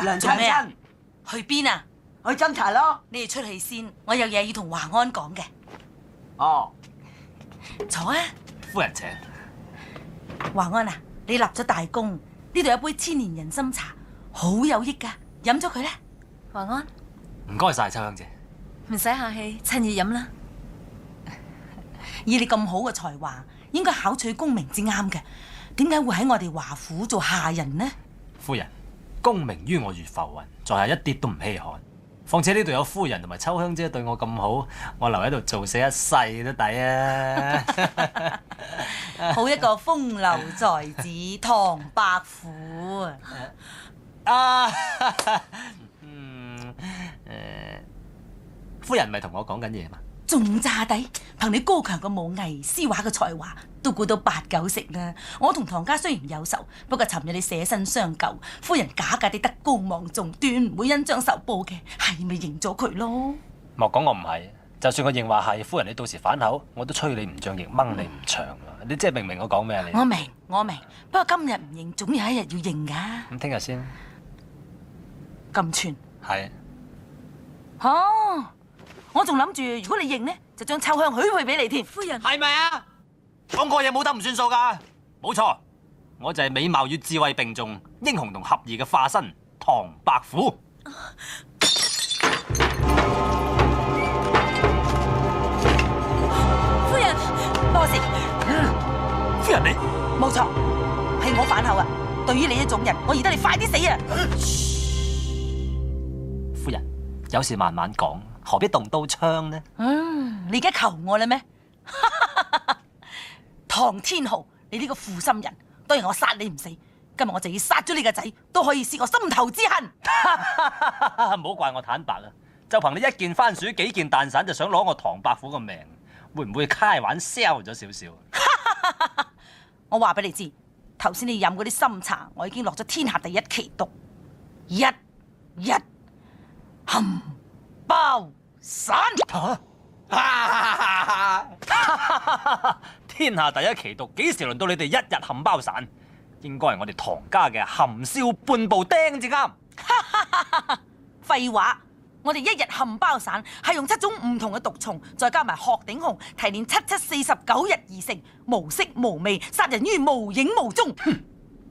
梁長生，去邊啊？去斟茶咯。你哋出去先，我有嘢要同華安講嘅。哦，坐啊！夫人請。華安啊，你立咗大功，呢度有杯千年人參茶，好有益噶，飲咗佢啦。華安，唔該晒，秋香姐。唔使客氣，趁熱飲啦。以你咁好嘅才華，應該考取功名至啱嘅，點解會喺我哋華府做下人呢？夫人，功名於我如浮雲，在下一啲都唔稀罕。況且呢度有夫人同埋秋香姐對我咁好，我留喺度做死一世都抵啊！好一個風流才子唐伯虎啊！夫人咪同我講緊嘢嘛？仲詐底，憑你高強嘅武藝、詩畫嘅才華，都估到八九成啦。我同唐家雖然有仇，不過尋日你捨身相救，夫人假假地德高望重，斷唔會恩將仇報嘅，係咪認咗佢咯？莫講我唔係，就算我認話係，夫人你到時反口，我都吹你唔脹亦掹你唔長啊！你即係明唔明我講咩啊？你我明，不過今日唔認，總有一日要認噶。咁聽日先。咁串係。哦。我仲諗住，如果你認呢，就將秋香許配俾你添。夫人係咪啊？講過嘢冇得唔算數噶。冇錯，我就係美貌與智慧並重、英雄同合義嘅化身唐伯虎。夫人，多謝。夫人你冇錯，係我反口啊！對於你呢種人，我宜得你快啲死啊！夫人，有事慢慢講。何必動刀槍呢？你而家求我啦咩？唐天豪，你呢個負心人，當然我殺你唔死，今日我就要殺咗你個仔，都可以泄我心頭之恨。唔好怪我坦白啦，就憑你一件番薯幾件蛋散就想攞我唐伯虎個命，會唔會開玩笑咗少少？我話俾你知，頭先你飲嗰啲參茶，我已經落咗天下第一奇毒，一含包散。天下第一奇毒，幾時輪到你哋一日含包散？應該係我哋唐家嘅含笑半步釘至啱。廢話，我哋一日含包散係用7種唔同嘅毒蟲，再加埋鶴頂紅提煉7749日而成，無色無味，殺人於無影無蹤。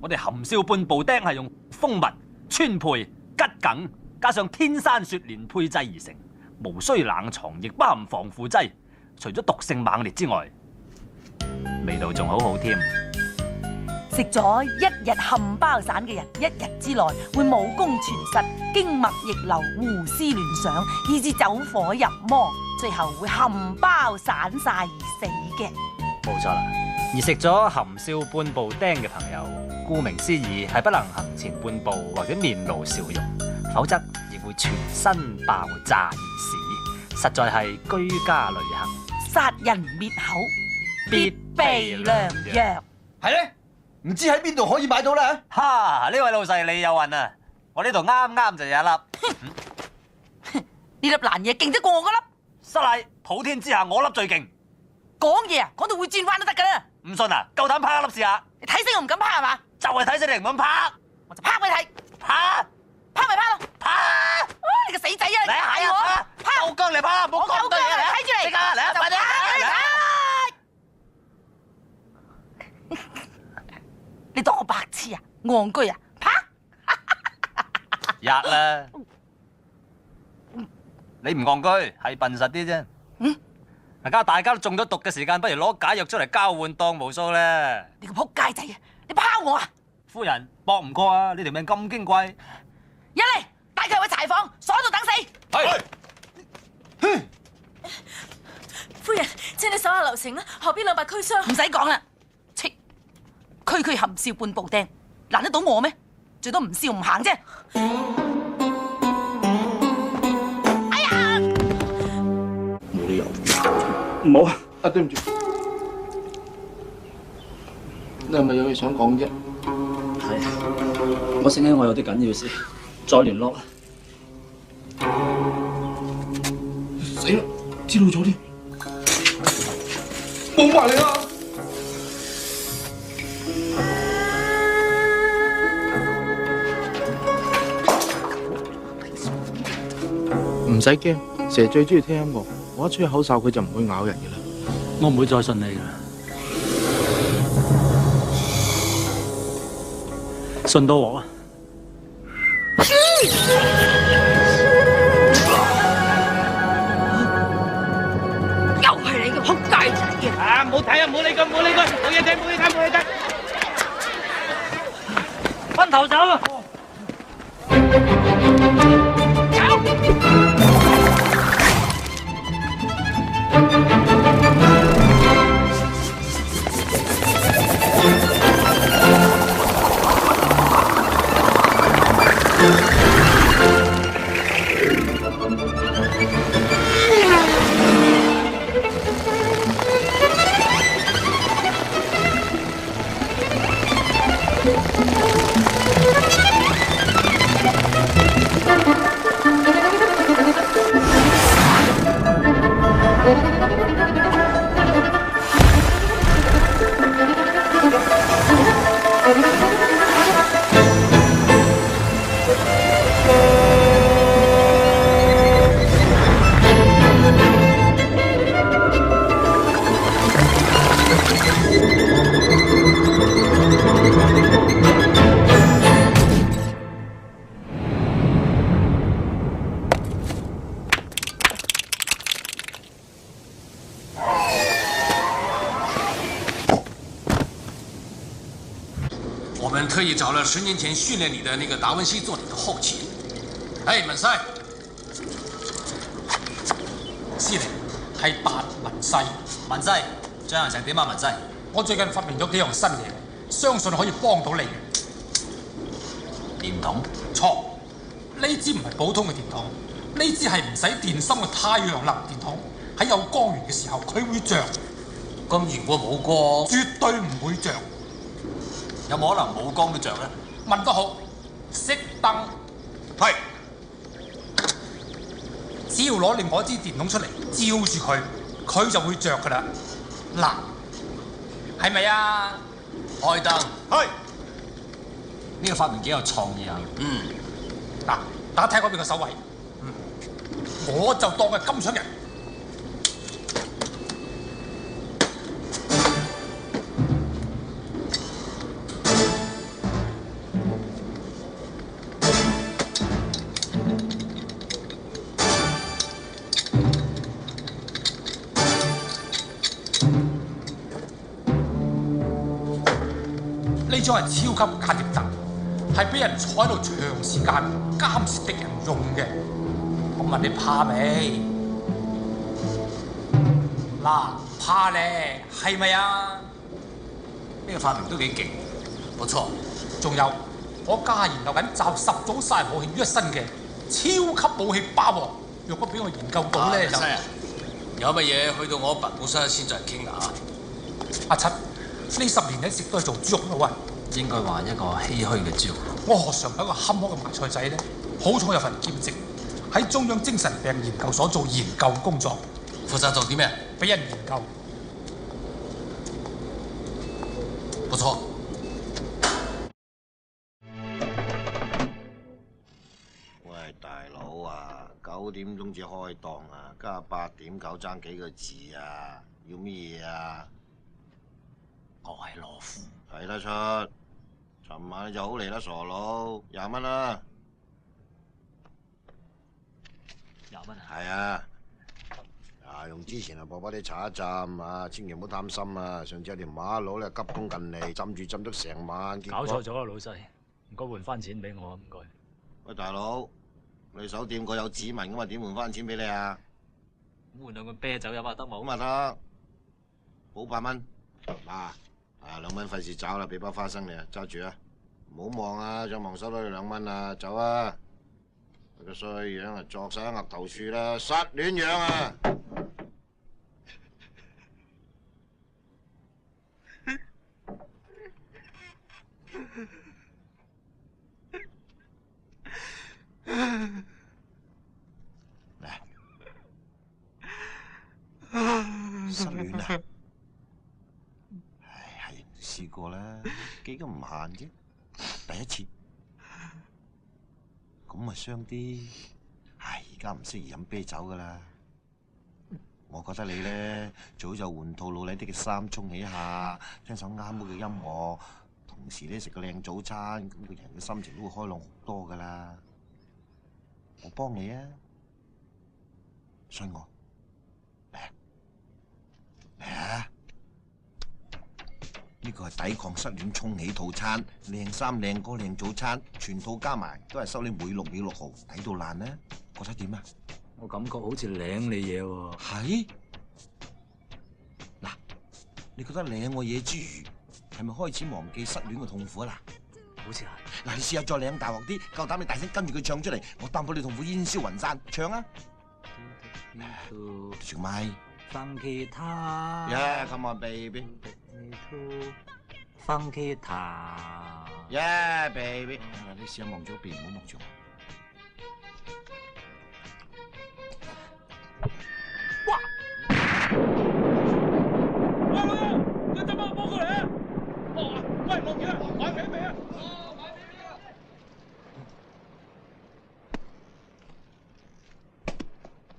我哋含笑半步釘係用蜂蜜、川貝、桔梗加上天山雪蓮配製而成，無需冷藏，亦不含防腐劑。除咗毒性猛烈之外，味道仲好好添。食咗一日含包散嘅人，一日之內會武功全失，經脈逆流，胡思亂想，以致走火入魔，最後會含包散晒而死嘅。冇錯啦，而食咗含笑半步釘嘅朋友，顧名思義係不能行前半步或者面露笑容，否則亦會全身爆炸而死，實在係居家旅行，殺人滅口，必備良藥。係咧，唔知喺邊度可以買到咧？哈！呢位老細你有運啊！我呢度啱啱就有一粒。呢粒爛嘢勁得過我嗰粒。失禮，普天之下我粒最勁。講嘢啊，講到會轉彎都得噶啦。唔信啊？夠膽拍一粒試下。你睇死我唔敢拍係嘛？就係睇死你唔敢拍，我就拍俾你睇。拍拍咪拍咯。拍！你個死仔啊！嚟啊！係啊！拍！夠姜嚟拍，唔好講對嘢嚟。睇住你。即刻嚟啊！快啲嚟啊！你當我白痴啊？戇居啊？拍！日啦！你唔戇居，係笨實啲啫。而家大家都中咗毒嘅時間，不如攞解藥出嚟交換當無數咧。你個仆街仔啊！你拋我啊！夫人搏唔過啊！你條命咁矜貴。一嚟帶佢去柴房，鎖度等死。係。夫人，請你手下留情啦，何必兩敗俱傷？唔使講啦，切，區含笑半步釘，難得到我咩？最多唔笑唔行啫。哎呀！冇理由。唔好啊！對唔住。你係咪有嘢想講啫？係，我醒起我有啲緊要事，再聯絡啦。死啦！知道咗添。冇埋你啊！唔使驚，蛇最中意聽音樂，我一吹口哨佢就唔會咬人嘅啦。我唔會再信你噶啦，信到我啊！又係你個仆街仔啊！唔好睇啊！唔好理佢，唔好理佢，冇嘢睇，冇嘢睇，冇嘢睇。分頭走啊！我们特意找了10年前训练你的那个达文西做你的后勤。哎，文西，司令係白文西。文西，進行成點啊？文西，我最近發明咗幾樣新嘢，相信可以幫到你嘅。電筒？錯，呢支唔係普通嘅電筒，呢支係唔使電芯嘅太陽能電筒。喺有光源嘅時候，佢會着。咁如果冇光，絕對唔會着。有冇可能冇光都着咧？問得好，熄燈。係。只要攞另外一支電筒出嚟照住佢，佢就會着㗎啦。嗱，係咪啊？開燈。係。呢個發明幾有創意啊！嗱，大家睇嗰邊個守衛。我就當係金槍人。呢張係超級間諜凳，係俾人坐喺度長時間監視敵人用嘅。我問你怕未？嗱，怕咧，係咪啊？呢個發明都幾勁，冇錯。仲有，我家下研究緊集10種殺人武器於一身嘅超級武器霸王。若果俾我研究到咧，就有乜嘢去到我辦公室先再傾啦。阿七，呢10年一直都係做豬肉佬啊！應該話一個唏噓嘅豬肉。我何嘗係一個坎坷嘅麻菜仔呢？好彩有份兼職喺中央精神病研究所做研究工作。負責做啲咩？俾人研究。不錯。喂，大佬啊，9點鐘至開檔啊，加8點9爭幾個字啊？要咩嘢啊？我係羅夫。睇得出，尋晚你就好嚟啦，傻佬，20蚊啦。20蚊啊？係啊。用之前啊，薄薄啲搽一浸啊，千祈唔好貪心啊！上次有條馬佬咧急功近利，浸足成晚。搞錯咗啊，老細，唔該換翻錢俾我，唔該。喂，大佬，你手掂過有指紋噶嘛？點換翻錢俾你啊？換2罐啤酒飲下得冇？咁咪得，補8蚊。嗱，2蚊費事找啦，俾包花生你啊，揸住啊！唔好望啊，再望收多你2蚊啊，走啊！你個衰樣啊，作晒喺額頭樹啦，失戀樣啊！失戀啊！唉，係試過啦，幾咁唔閒啫，第一次，咁咪傷啲，係。家唔適宜飲啤酒噶啦。我覺得你咧最好就換套老禮啲嘅衫，沖起下，聽首啱嘅音樂，同時咧食個靚早餐，咁個人嘅心情都會開朗好多噶啦。我幫你啊，信我，嚟啊！呢個係抵抗失戀沖喜套餐，靚衫、靚歌、靚早餐，全套加埋都係收你每6秒6毫，抵到爛啦！覺得點啊？我感覺好似領你嘢喎。係嗱，你覺得領我嘢之餘，係咪開始忘記失戀嘅痛苦啊？嗱，好似係。嗱，你試下再領大鑊啲，夠膽你大聲跟住佢唱出嚟，我擔保你痛苦煙消雲散。唱啊！條咪。Funky time。Yeah, come on, baby. Funky time。Yeah, baby。你試下望咗邊，唔好望住我。喂，老友，有執包幫過嚟啊！喂，落嘢啦，買餅未啊？買餅啊！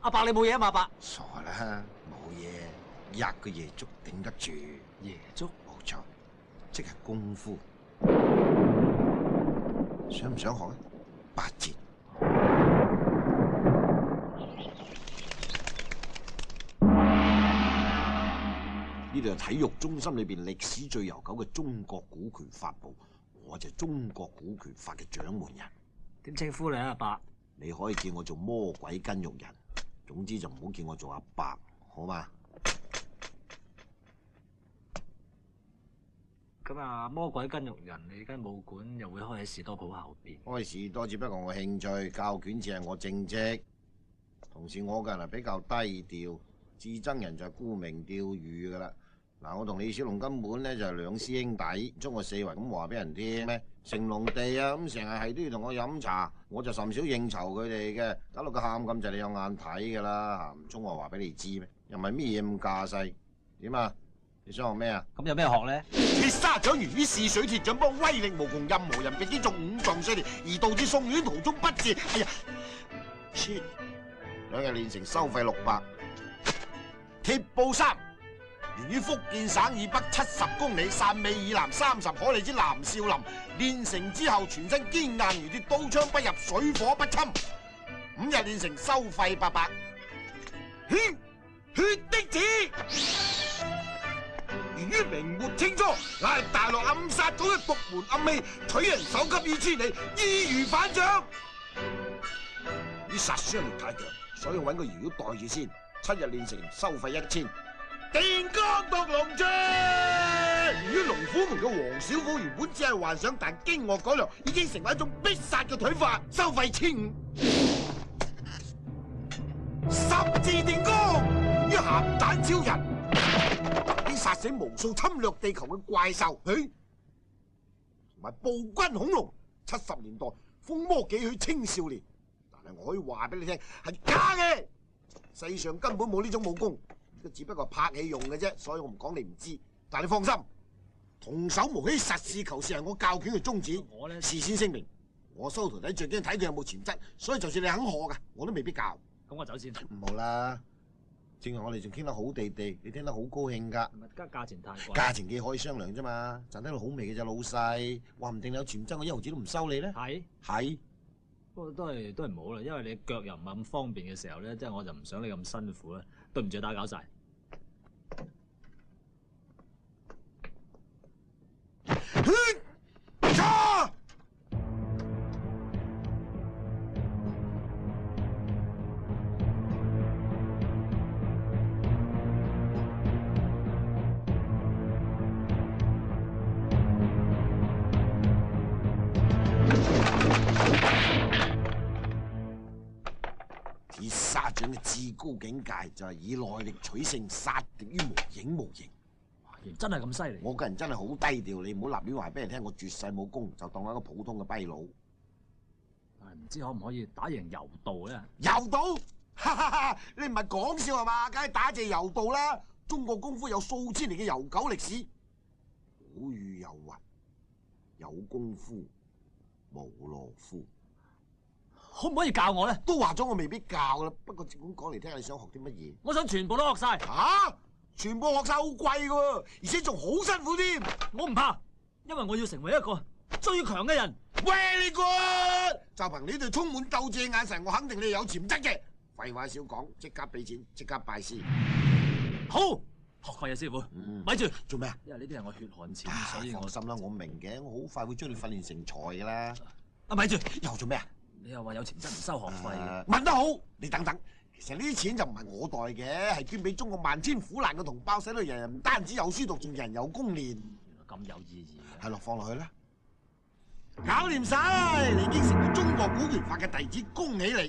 阿伯，你冇嘢啊嘛？阿伯。傻啦，冇嘢，吔個夜粥頂得住。夜粥？冇錯，即係功夫。想唔想學啊？8節。呢度係體育中心裏邊歷史最悠久嘅中國股權法部，我就係中國股權法嘅掌門人。點稱呼你啊，阿伯？你可以叫我做魔鬼筋肉人，總之就唔好叫我做阿伯，好嘛？咁啊，魔鬼筋肉人，你間武館又會開喺士多鋪後邊？開士多只不過我興趣，教拳只係我正職。同時我個人係比較低調，至憎人就係沽名釣譽噶啦。嗱，我同李小龍根本咧就係兩師兄弟，將我四圍咁話俾人聽咩？成龍地啊，咁成日係都要同我飲茶，我就甚少應酬佢哋嘅，搞到佢喊咁就你有眼睇噶啦，唔通我話俾你知咩？又唔係咩嘢咁架勢？點啊？你想學咩啊？咁有咩學咧？鐵砂掌源於試水鐵掌幫，威力無窮，任何人並肩中5臟碎裂，而導致送院途中不治。哎呀，切！2日練成收費600。鐵布衫源於福建省以北70公里，汕尾以南30海里之南少林。練成之後，全身堅硬如鐵，刀槍不入，水火不侵。5日練成收費800。血的字。源於明末清初，乃係大陸暗殺組嘅獨門暗器，取人首級於千里，易如反掌。於殺傷力太強，所以揾個搖袋住先。7日練成，收費1000。電光毒龍杖，源於龍虎門嘅黃小虎原本只係幻想，但經我改良，已經成為一種必殺嘅腿法，收費1500。十字電光，於鹹蛋超人。殺死無數侵略地球嘅怪獸，同埋暴君恐龍。70年代風魔幾許青少年，但係我可以話俾你聽，係假嘅。世上根本冇呢種武功，呢個只不過拍戲用嘅啫，所以我唔講你唔知。但係你放心，童叟無欺，實事求是係我教拳嘅宗旨。我咧事先聲明，我收徒弟最驚睇佢有冇潛質，所以就算你肯學㗎，我都未必教。咁我走先。唔好啦。正係我哋仲傾得好地地，你聽得好高興㗎。唔係，而家價錢太貴。價錢幾可以商量啫嘛，賺得到好味嘅啫，老細。話唔定你有潛質，我1毫子都唔收你咧。係。不過都係唔好啦，因為你腳又唔係咁方便嘅時候咧，即係我就唔想你咁辛苦啦。對唔住，打攪晒。鐵砂掌嘅至高境界就係以內力取勝，殺敵於無影無形。真係咁犀利？我個人真係好低調，你唔好立亂話俾人聽，我絕世武功就當我一個普通嘅跛佬。唔知可唔可以打贏柔道咧？柔道？哈哈哈！你唔係講笑係嘛？梗係打隻柔道啦！中國功夫有數千年嘅悠久歷史。古語有云：有功夫無懦夫。可唔可以教我咧？都話咗我未必教啦，不過儘管講嚟聽下，你想學啲乜嘢？我想全部都學晒。嚇！全部學晒好貴㗎喎，而且仲好辛苦添。我唔怕，因為我要成為一個最強嘅人。Very good！就憑你對充滿鬥志嘅眼神，我肯定你有潛質嘅。廢話少講，即刻俾錢，即刻拜師。好，學費啊，師傅。咪住，做咩啊？因為呢啲係我血汗錢，所以放心啦，我明嘅，我好快會將你訓練成才㗎啦。啊，咪住，又做咩啊？你又話有潛質唔收學費嘅。問得好，你等等。其實呢啲錢就唔係我代嘅，係捐俾中國萬千苦難嘅同胞，使到人人唔單止有書讀，仲人人有功練。原來咁有意義嘅。係咯，放落去啦。搞掂晒，你已經成為中國古拳法嘅弟子，恭喜你！